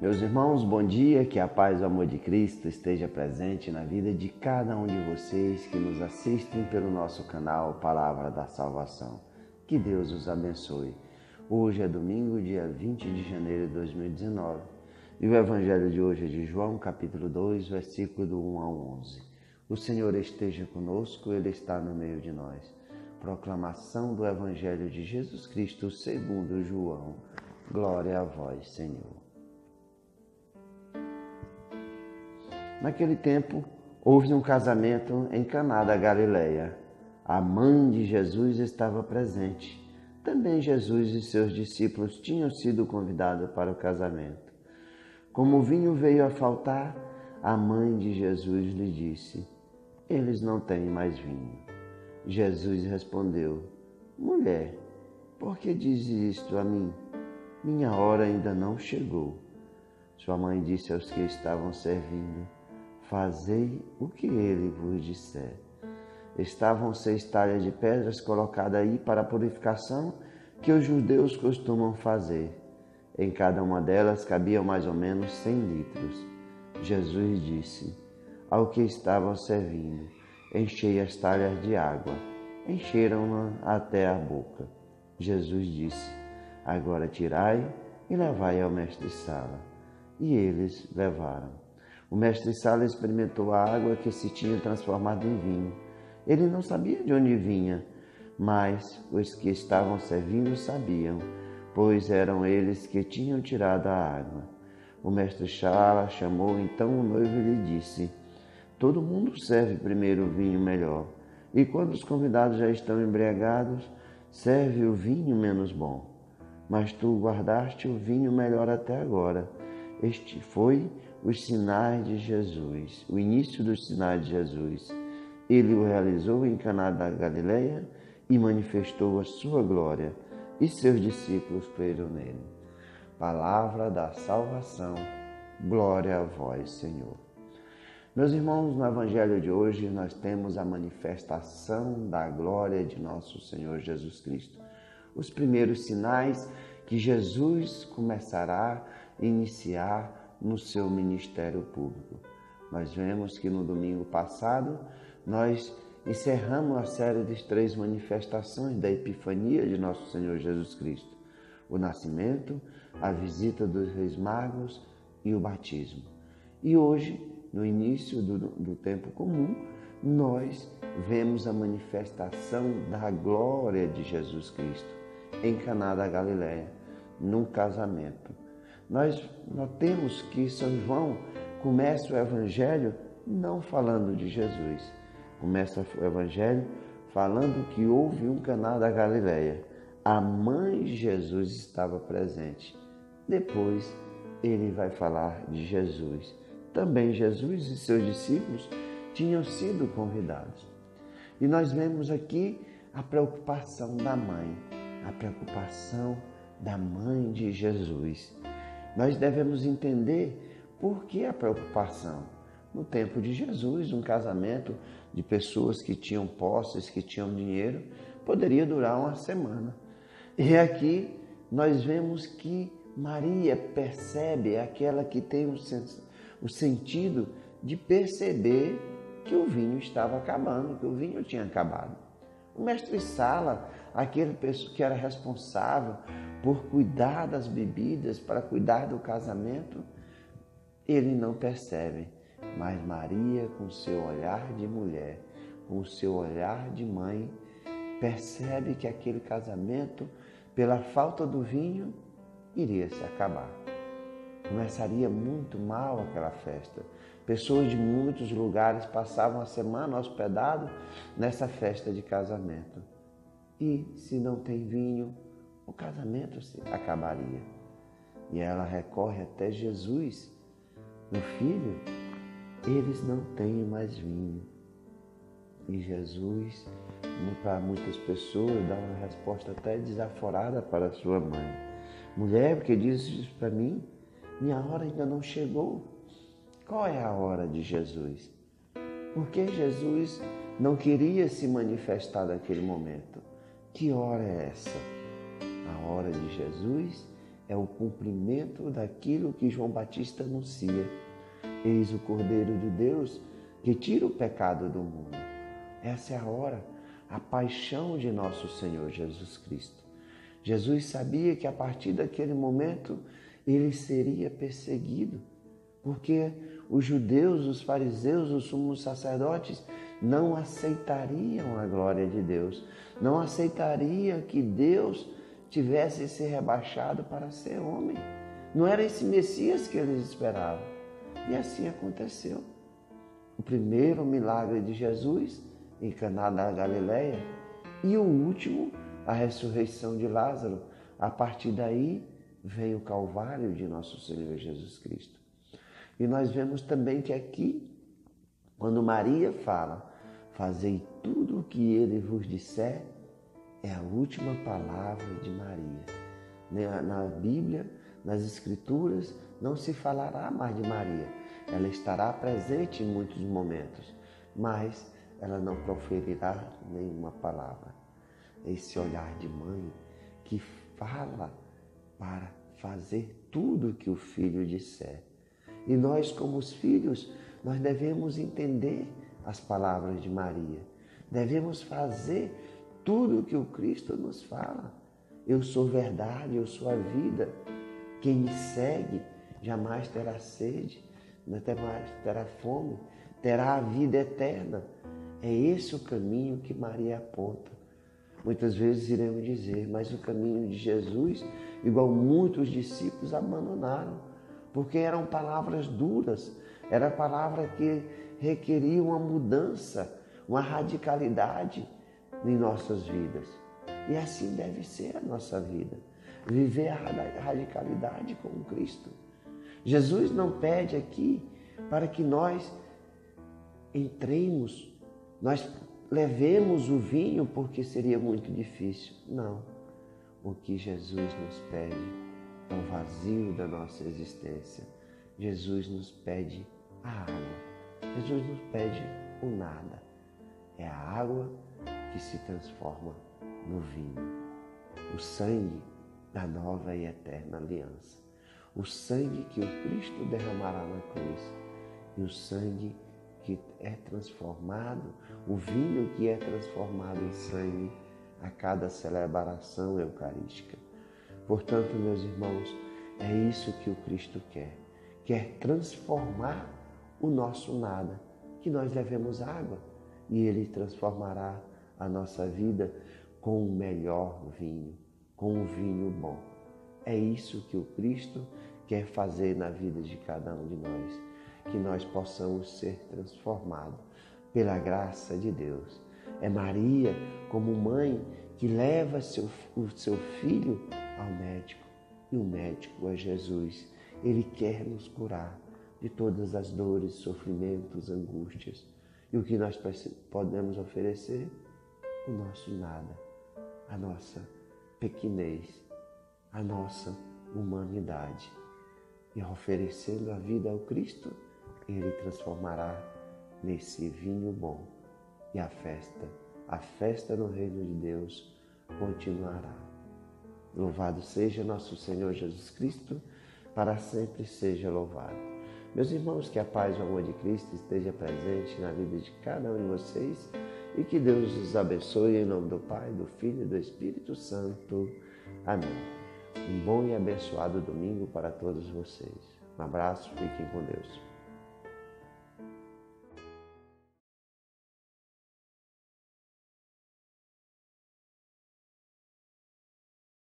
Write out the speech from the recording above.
Meus irmãos, bom dia, que a paz e o amor de Cristo esteja presente na vida de cada um de vocês que nos assistem pelo nosso canal Palavra da Salvação. Que Deus os abençoe. Hoje é domingo, dia 20 de janeiro de 2019 e o Evangelho de hoje é de João, capítulo 2, versículo do 1 ao 11. O Senhor esteja conosco, Ele está no meio de nós. Proclamação do Evangelho de Jesus Cristo segundo João. Glória a vós, Senhor. Naquele tempo, houve um casamento em Caná da Galileia. A mãe de Jesus estava presente. Também Jesus e seus discípulos tinham sido convidados para o casamento. Como o vinho veio a faltar, a mãe de Jesus lhe disse: "Eles não têm mais vinho." Jesus respondeu: "Mulher, por que dizes isto a mim? Minha hora ainda não chegou." Sua mãe disse aos que estavam servindo: "Fazei o que ele vos disser." Estavam 6 talhas de pedras colocadas aí para a purificação que os judeus costumam fazer. Em cada uma delas cabiam mais ou menos 100 litros. Jesus disse ao que estavam servindo: "Enchei as talhas de água." Encheram-na até a boca. Jesus disse: "Agora tirai e levai ao mestre-sala." E eles levaram. O mestre-sala experimentou a água que se tinha transformado em vinho. Ele não sabia de onde vinha, mas os que estavam servindo sabiam, pois eram eles que tinham tirado a água. O mestre-sala chamou então o noivo e lhe disse: "Todo mundo serve primeiro o vinho melhor, e quando os convidados já estão embriagados, serve o vinho menos bom. Mas tu guardaste o vinho melhor até agora." Este foi os sinais de Jesus, o início dos sinais de Jesus. Ele o realizou em Caná da Galileia e manifestou a sua glória, e seus discípulos creram nele. Palavra da salvação, glória a vós, Senhor. Meus irmãos, no Evangelho de hoje nós temos a manifestação da glória de nosso Senhor Jesus Cristo. Os primeiros sinais que Jesus começará a iniciar no seu ministério público. Nós vemos que no domingo passado nós encerramos a série de 3 manifestações da Epifania de nosso Senhor Jesus Cristo: o nascimento, a visita dos Reis Magos e o batismo. E hoje, no início do tempo comum, nós vemos a manifestação da glória de Jesus Cristo em Caná da Galileia, num casamento. Nós notemos que São João começa o Evangelho não falando de Jesus. Começa o Evangelho falando que houve um Caná da Galileia. A mãe de Jesus estava presente. Depois ele vai falar de Jesus. Também Jesus e seus discípulos tinham sido convidados. E nós vemos aqui a preocupação da mãe, a preocupação da mãe de Jesus. Nós devemos entender por que a preocupação. No tempo de Jesus, um casamento de pessoas que tinham posses, que tinham dinheiro, poderia durar uma semana. E aqui nós vemos que Maria percebe, aquela que tem o sentido de perceber que o vinho estava acabando, que o vinho tinha acabado. O mestre-sala, aquele que era responsável por cuidar das bebidas, para cuidar do casamento, ele não percebe. Mas Maria, com seu olhar de mulher, com seu olhar de mãe, percebe que aquele casamento, pela falta do vinho, iria se acabar. Começaria muito mal aquela festa. Pessoas de muitos lugares passavam a semana hospedados nessa festa de casamento. E se não tem vinho, o casamento se acabaria. E ela recorre até Jesus: "Meu filho, eles não têm mais vinho." E Jesus, para muitas pessoas, dá uma resposta até desaforada para sua mãe: "Mulher, por que dizes isso para mim? Minha hora ainda não chegou." Qual é a hora de Jesus? Porque Jesus não queria se manifestar naquele momento. Que hora é essa? A hora de Jesus é o cumprimento daquilo que João Batista anuncia. Eis o Cordeiro de Deus que tira o pecado do mundo. Essa é a hora, a paixão de nosso Senhor Jesus Cristo. Jesus sabia que a partir daquele momento ele seria perseguido, porque os judeus, os fariseus, os sumos sacerdotes não aceitariam a glória de Deus, não aceitariam que Deus tivesse se rebaixado para ser homem. Não era esse Messias que eles esperavam. E assim aconteceu. O primeiro milagre de Jesus em Caná da Galileia e o último, a ressurreição de Lázaro. A partir daí vem o Calvário de nosso Senhor Jesus Cristo. E nós vemos também que aqui, quando Maria fala, fazei tudo o que ele vos disser, é a última palavra de Maria. Na Bíblia, nas Escrituras, não se falará mais de Maria. Ela estará presente em muitos momentos, mas ela não proferirá nenhuma palavra. Esse olhar de mãe que fala para fazer tudo o que o filho disser. E nós, como os filhos, nós devemos entender as palavras de Maria. Devemos fazer tudo o que o Cristo nos fala. Eu sou verdade, eu sou a vida. Quem me segue jamais terá sede, não terá fome, terá a vida eterna. É esse o caminho que Maria aponta. Muitas vezes iremos dizer, mas o caminho de Jesus, igual muitos discípulos abandonaram, porque eram palavras duras, era palavra que requeria uma mudança, uma radicalidade em nossas vidas. E assim deve ser a nossa vida, viver a radicalidade com Cristo. Jesus não pede aqui para que nós entremos, nós levemos o vinho porque seria muito difícil. Não. O que Jesus nos pede é o vazio da nossa existência. Jesus nos pede a água. Jesus nos pede o nada. É a água que se transforma no vinho. O sangue da nova e eterna aliança. O sangue que o Cristo derramará na cruz. E o sangue que é transformado, o vinho que é transformado em sangue a cada celebração eucarística. Portanto, meus irmãos, é isso que o Cristo quer. Quer transformar o nosso nada, que nós levemos água, e Ele transformará a nossa vida com o melhor vinho, com um vinho bom. É isso que o Cristo quer fazer na vida de cada um de nós, que nós possamos ser transformados pela graça de Deus. É Maria, como mãe, que leva o seu filho ao médico, e o médico é Jesus. Ele quer nos curar de todas as dores, sofrimentos, angústias. E o que nós podemos oferecer? O nosso nada, a nossa pequenez, a nossa humanidade. E oferecendo a vida ao Cristo, Ele transformará nesse vinho bom. E a festa no reino de Deus continuará. Louvado seja nosso Senhor Jesus Cristo, para sempre seja louvado. Meus irmãos, que a paz e o amor de Cristo esteja presente na vida de cada um de vocês e que Deus os abençoe em nome do Pai, do Filho e do Espírito Santo. Amém. Um bom e abençoado domingo para todos vocês. Um abraço, fiquem com Deus.